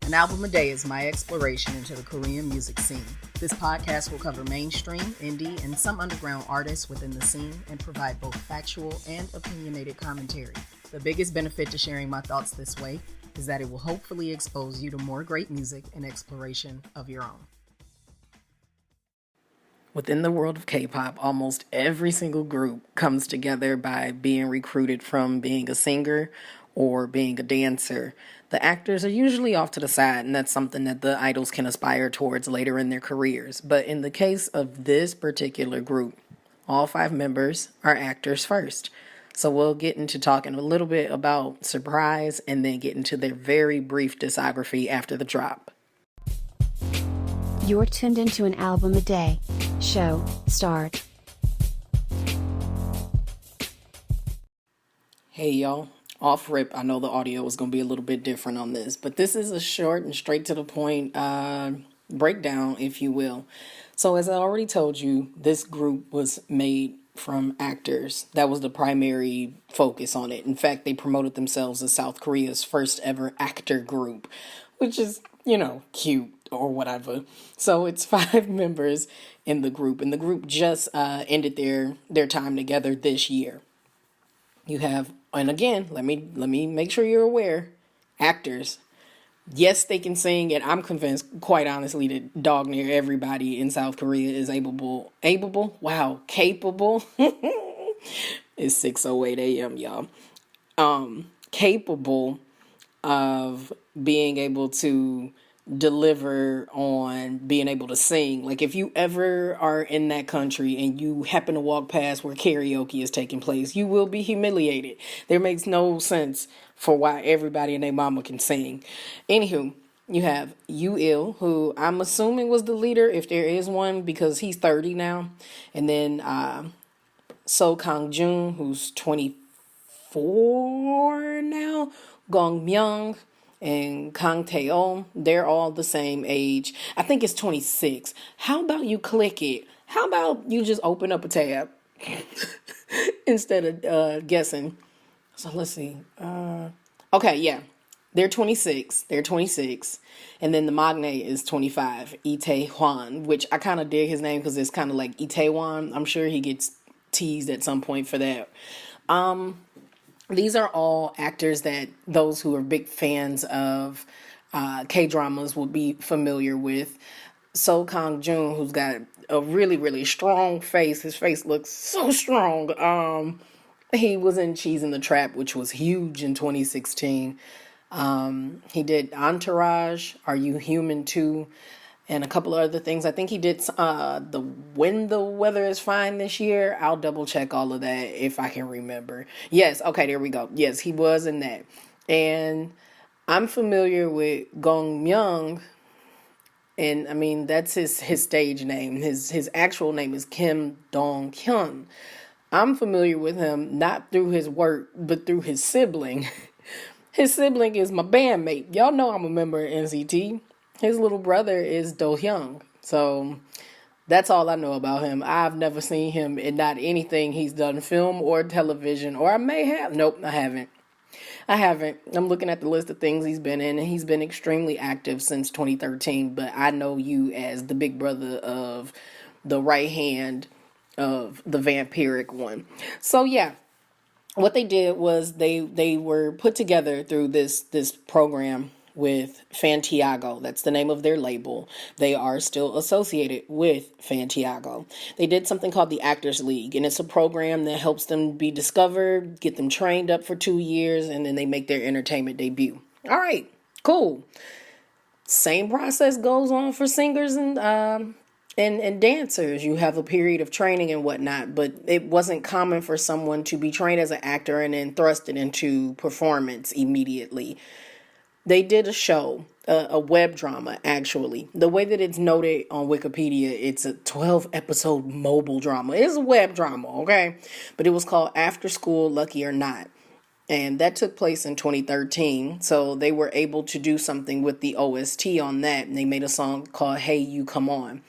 An album a day is my exploration into the Korean music scene. This podcast will cover mainstream, indie, and some underground artists within the scene and provide both factual and opinionated commentary. The biggest benefit to sharing my thoughts this way is that it will hopefully expose you to more great music and exploration of your own. Within the world of K-pop, almost every single group comes together by being recruited from being a singer or being a dancer. The actors are usually off to the side, and that's something that the idols can aspire towards later in their careers. But in the case of this particular group, all 5 members are actors first. So we'll get into talking a little bit about Surprise and then get into their very brief discography after the drop. You're tuned into an album a day. Show, start. Hey y'all, off rip, I know the audio is going to be a little bit different on this, but this is a short and straight to the point breakdown, if you will. So as I already told you, this group was made from actors. That was the primary focus on it. In fact, they promoted themselves as South Korea's first ever actor group, which is, cute or whatever. So it's 5 members in the group, and the group just ended their time together this year. You have, and again, let me make sure you're aware, actors. Yes, they can sing, and I'm convinced, quite honestly, that dog near everybody in South Korea is capable. It's 6:08 a.m., y'all. Capable of being able to deliver on being able to sing. Like if you ever are in that country and you happen to walk past where karaoke is taking place, you will be humiliated. There makes no sense for why everybody and their mama can sing. Anywho, you have Yu-il, who I'm assuming was the leader, if there is one, because he's 30 now. And then So Kang-jun, who's 24 now. Gong Myung and Kang Tae-on, they're all the same age. I think it's 26. How about you click it? How about you just open up a tab instead of guessing? So let's see. Okay, yeah. They're 26. And then the magne is 25, Itaewon, which I kind of dig his name because it's kind of like Itaewon. I'm sure he gets teased at some point for that. These are all actors that those who are big fans of K-dramas will be familiar with. So Kang-jun, who's got a really, really strong face. His face looks so strong. He was in Cheese in the Trap, which was huge in 2016. He did Entourage, Are You Human Too? And a couple of other things. I think he did the When the Weather is Fine this year. I'll double check all of that if I can remember. Yes, okay, there we go. Yes, he was in that. And I'm familiar with Gong Myung. And I mean, that's his stage name. His actual name is Kim Dong-hyun. I'm familiar with him not through his work, but through his sibling. His sibling is my bandmate. Y'all know I'm a member of NCT. His little brother is Do-hyung. So that's all I know about him. I've never seen him in not anything he's done, film or television, or I may have. Nope, I haven't. I'm looking at the list of things he's been in, and he's been extremely active since 2013, but I know you as the big brother of the right hand of the vampiric one. So yeah. What they did was they were put together through this program with Fantiago. That's the name of their label. They are still associated with Fantiago. They did something called the Actors League, and it's a program that helps them be discovered, get them trained up for 2 years, and then they make their entertainment debut. All right, cool. Same process goes on for singers and dancers. You have a period of training and whatnot, but it wasn't common for someone to be trained as an actor and then thrusted into performance immediately. They did a show, a web drama, actually. The way that it's noted on Wikipedia, it's a 12-episode mobile drama. It's a web drama, okay? But it was called After School, Lucky or Not. And that took place in 2013. So they were able to do something with the OST on that. And they made a song called Hey You Come On.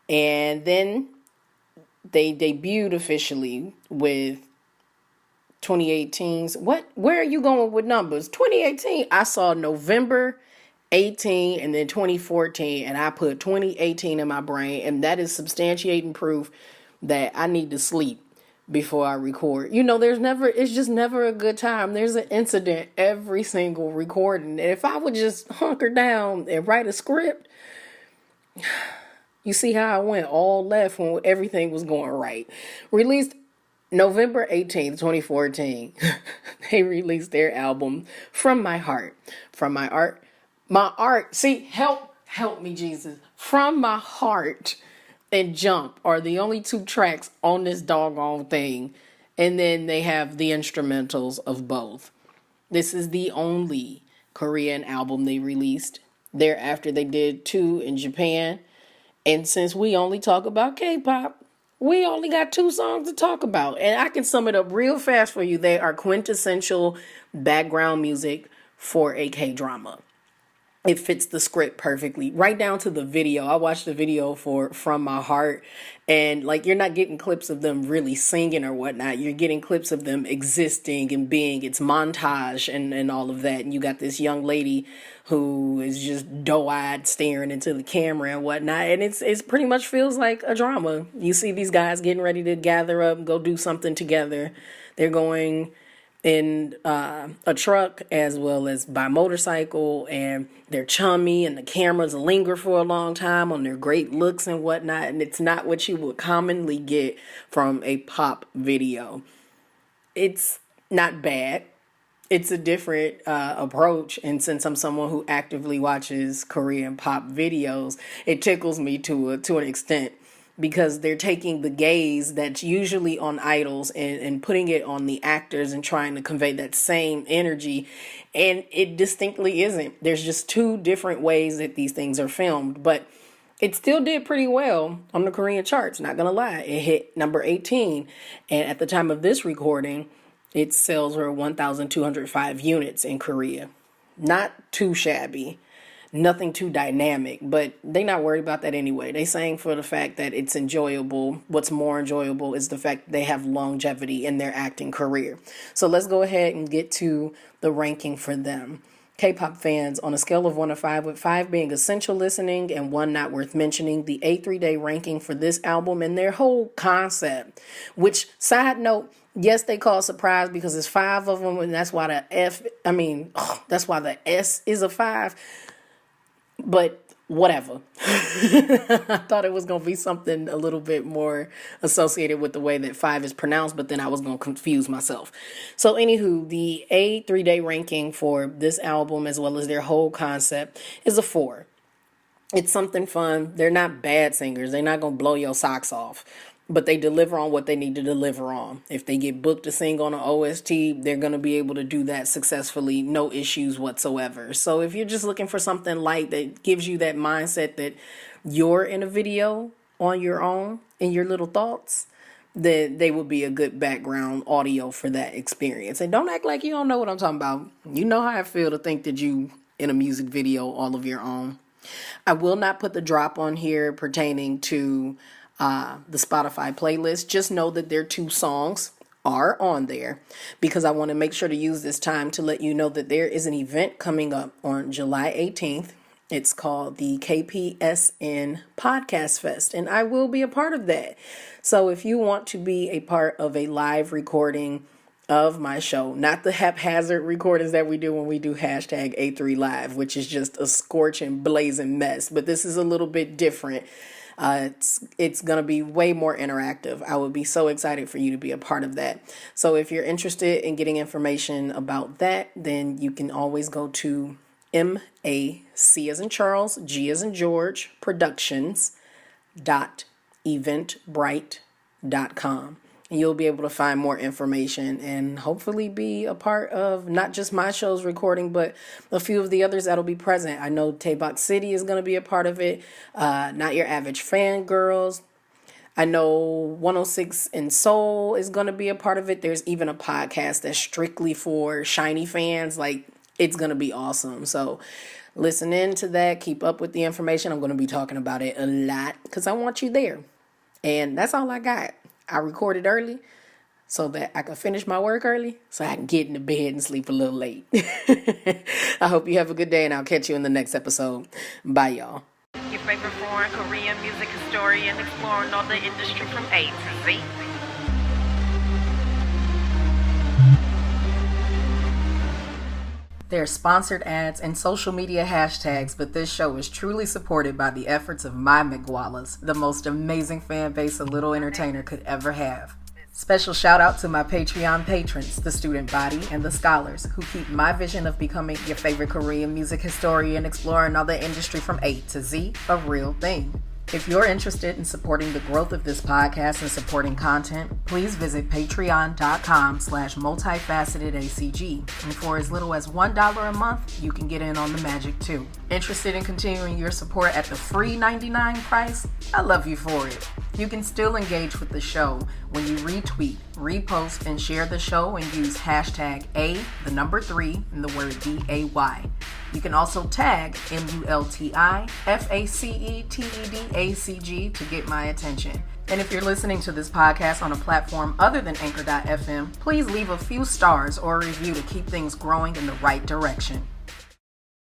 And then they debuted officially with 2018's, where are you going with numbers? 2018, I saw November 18 and then 2014, and I put 2018 in my brain, and that is substantiating proof that I need to sleep before I record. It's just never a good time. There's an incident every single recording. And if I would just hunker down and write a script, you see how I went all left when everything was going right. Released November 18th, 2014. They released their album, From My Heart. From My Art. My Art. See, help me, Jesus. From My Heart and Jump are the only two tracks on this doggone thing. And then they have the instrumentals of both. This is the only Korean album they released. Thereafter, they did 2 in Japan. And since we only talk about K-pop, we only got 2 songs to talk about. And I can sum it up real fast for you. They are quintessential background music for a K-drama. It fits the script perfectly, right down to the video. I watched the video for From My Heart, and you're not getting clips of them really singing or whatnot. You're getting clips of them existing and being. It's montage and all of that. And you got this young lady who is just doe-eyed staring into the camera and whatnot. And it's pretty much feels like a drama. You see these guys getting ready to gather up and go do something together. They're going in a truck as well as by motorcycle, and they're chummy, and the cameras linger for a long time on their great looks and whatnot, and it's not what you would commonly get from a pop video. It's not bad. It's a different approach, and since I'm someone who actively watches Korean pop videos, it tickles me to an extent, because they're taking the gaze that's usually on idols and putting it on the actors and trying to convey that same energy. And it distinctly isn't. There's just 2 different ways that these things are filmed. But it still did pretty well on the Korean charts, not gonna lie. It hit number 18. And at the time of this recording, its sales were 1,205 units in Korea. Not too shabby. Nothing too dynamic, but they not worried about that anyway. They sang for the fact that it's enjoyable. What's more enjoyable is the fact that they have longevity in their acting career. So let's go ahead and get to the ranking for them. K-pop fans, on a scale of 1 to 5, with 5 being essential listening and 1 not worth mentioning, the A3Day ranking for this album and their whole concept, which, side note, yes, they call it surprise because it's 5 of them, and that's why that's why the S is a 5. But whatever. I thought it was going to be something a little bit more associated with the way that 5 is pronounced, but then I was going to confuse myself. So anywho, the A3Day ranking for this album, as well as their whole concept, is a 4. It's something fun. They're not bad singers. They're not going to blow your socks off. But they deliver on what they need to deliver on. If they get booked to sing on an OST, they're going to be able to do that successfully, no issues whatsoever. So if you're just looking for something light that gives you that mindset that you're in a video on your own in your little thoughts, then they will be a good background audio for that experience. And don't act like you don't know what I'm talking about. You know how I feel to think that you in a music video all of your own. I will not put the drop on here pertaining to the Spotify playlist. Just know that their 2 songs are on there, because I want to make sure to use this time to let you know that there is an event coming up on July 18th. It's called the KPSN Podcast Fest, and I will be a part of that. So if you want to be a part of a live recording of my show, not the haphazard recordings that we do when we do hashtag A3 Live, which is just a scorching, blazing mess, but this is a little bit different. It's going to be way more interactive. I would be so excited for you to be a part of that. So if you're interested in getting information about that, then you can always go to MAC as in Charles, G as in George, Productions.eventbrite.com. You'll be able to find more information and hopefully be a part of not just my show's recording, but a few of the others that'll be present. I know Taebok City is going to be a part of it. Not Your Average Fangirls. I know 106 in Seoul is going to be a part of it. There's even a podcast that's strictly for Shiny fans. It's going to be awesome. So listen in to that. Keep up with the information. I'm going to be talking about it a lot because I want you there. And that's all I got. I recorded early. so that I can finish my work early so I can get into bed and sleep a little late. I hope you have a good day, and I'll catch you in the next episode. Bye, y'all. Your favorite foreign Korean music historian exploring all the industry from A to Z. There are sponsored ads and social media hashtags, but this show is truly supported by the efforts of my McWallas, the most amazing fan base a little entertainer could ever have. Special shout out to my Patreon patrons, the student body, and the scholars who keep my vision of becoming your favorite Korean music historian exploring all the industry from A to Z a real thing. If you're interested in supporting the growth of this podcast and supporting content, please visit patreon.com/multifacetedacg. And for as little as $1 a month, you can get in on the magic too. Interested in continuing your support at the free $99 price? I love you for it. You can still engage with the show when you retweet, repost, and share the show and use hashtag A3 and the word DAY. You can also tag MULTIFACETEDACG to get my attention. And if you're listening to this podcast on a platform other than Anchor.fm, please leave a few stars or a review to keep things growing in the right direction.